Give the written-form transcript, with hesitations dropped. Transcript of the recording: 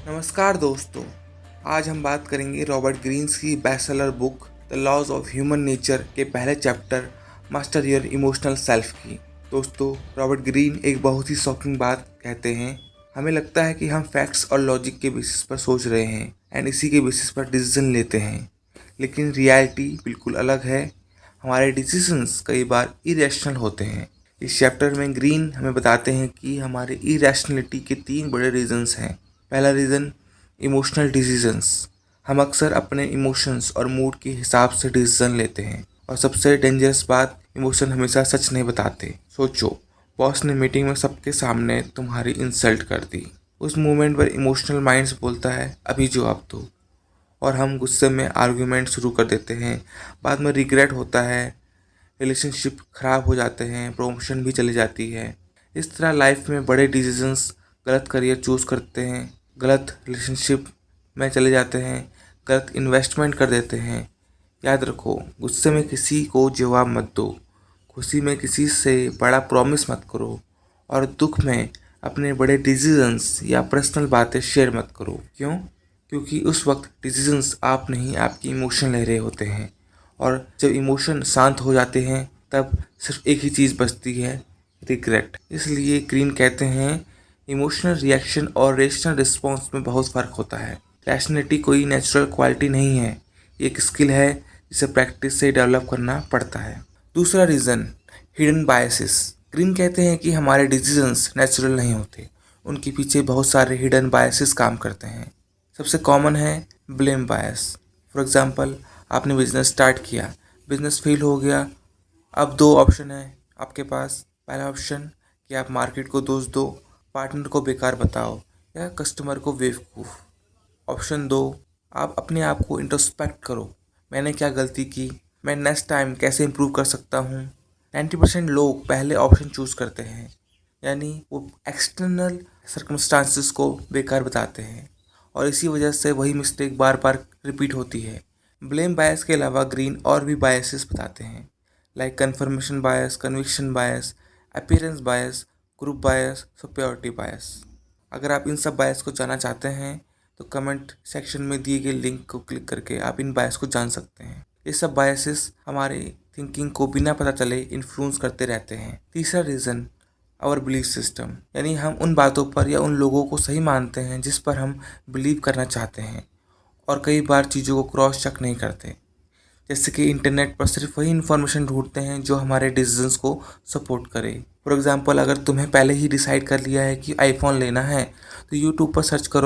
नमस्कार दोस्तों। आज हम बात करेंगे रॉबर्ट ग्रीन्स की bestseller book the laws of human nature के पहले chapter master your emotional self की। दोस्तों, रॉबर्ट ग्रीन एक बहुत ही शॉकिंग बात कहते हैं। हमें लगता है कि हम फैक्ट्स और लॉजिक के बेसिस पर सोच रहे हैं एंड इसी के बेसिस पर डिसीजन लेते हैं, लेकिन रियलिटी बिल्कुल अलग है। हमारे डिसीजंस कई बार इरेशनल होते हैं। इस चैप्टर में ग्रीन हमें बताते हैं कि हमारे इरेशनलिटी के 3 बड़े रीजंस हैं। पहला रीज़न, इमोशनल डिसीजंस। हम अक्सर अपने इमोशंस और मूड के हिसाब से डिसीजन लेते हैं, और सबसे डेंजरस बात, इमोशन हमेशा सच नहीं बताते। सोचो, बॉस ने मीटिंग में सबके सामने तुम्हारी इंसल्ट कर दी। उस मोमेंट पर इमोशनल माइंड्स बोलता है अभी जवाब दो, और हम गुस्से में आर्ग्यूमेंट शुरू कर देते हैं। बाद में रिग्रेट होता है, रिलेशनशिप खराब हो जाते हैं, प्रमोशन भी चली जाती है। इस तरह लाइफ में बड़े डिसीजंस, गलत करियर चूज़ करते हैं, गलत रिलेशनशिप में चले जाते हैं, गलत इन्वेस्टमेंट कर देते हैं। याद रखो, गुस्से में किसी को जवाब मत दो, खुशी में किसी से बड़ा प्रॉमिस मत करो, और दुख में अपने बड़े डिसीजंस या पर्सनल बातें शेयर मत करो। क्यों? क्योंकि उस वक्त डिसीजंस आप नहीं, आपकी इमोशन ले रहे होते हैं, और जब इमोशन शांत हो जाते हैं तब सिर्फ एक ही चीज़ बचती है, रिग्रेट। इसलिए ग्रीन कहते हैं इमोशनल रिएक्शन और रेशनल रिस्पॉन्स में बहुत फ़र्क होता है। रैशनलिटी कोई नेचुरल क्वालिटी नहीं है, ये एक स्किल है जिसे प्रैक्टिस से डेवलप करना पड़ता है। दूसरा रीज़न, हिडन बायसेस। ग्रीन कहते हैं कि हमारे डिसीजंस नेचुरल नहीं होते, उनके पीछे बहुत सारे हिडन बायसेस काम करते हैं। सबसे कॉमन है ब्लेम बायस। फॉर एग्जांपल, आपने बिजनेस स्टार्ट किया, बिजनेस फेल हो गया। अब 2 ऑप्शन है आपके पास। पहला ऑप्शन कि आप मार्केट को दोष दो, पार्टनर को बेकार बताओ, या कस्टमर को बेवकूफ़। ऑप्शन 2, आप अपने आप को इंट्रोस्पेक्ट करो, मैंने क्या गलती की, मैं नेक्स्ट टाइम कैसे इम्प्रूव कर सकता हूँ। 90% लोग पहले ऑप्शन चूज़ करते हैं, यानी वो एक्सटर्नल सर्कमस्टांसिस को बेकार बताते हैं, और इसी वजह से वही मिस्टेक बार बार रिपीट होती है। ब्लेम बायस के अलावा ग्रीन और भी बायसेस बताते हैं, लाइक कन्फर्मेशन बायस, कन्विक्शन बायस, अपीयरेंस बायस, ग्रुप बायस, सुपेरियरिटी बायस। अगर आप इन सब बायस को जानना चाहते हैं तो कमेंट सेक्शन में दिए गए लिंक को क्लिक करके आप इन बायस को जान सकते हैं। ये सब बायसेस हमारे थिंकिंग को बिना पता चले इन्फ्लुएंस करते रहते हैं। तीसरा रीज़न, आवर बिलीफ सिस्टम, यानी हम उन बातों पर या उन लोगों को सही मानते हैं जिस पर हम बिलीव करना चाहते हैं, और कई बार चीज़ों को क्रॉस चेक नहीं करते। जैसे कि इंटरनेट पर सिर्फ वही इन्फॉर्मेशन ढूंढते हैं जो हमारे डिसीजंस को सपोर्ट करे। फॉर एग्जांपल, अगर तुम्हें पहले ही डिसाइड कर लिया है कि आईफोन लेना है तो यूट्यूब पर सर्च करो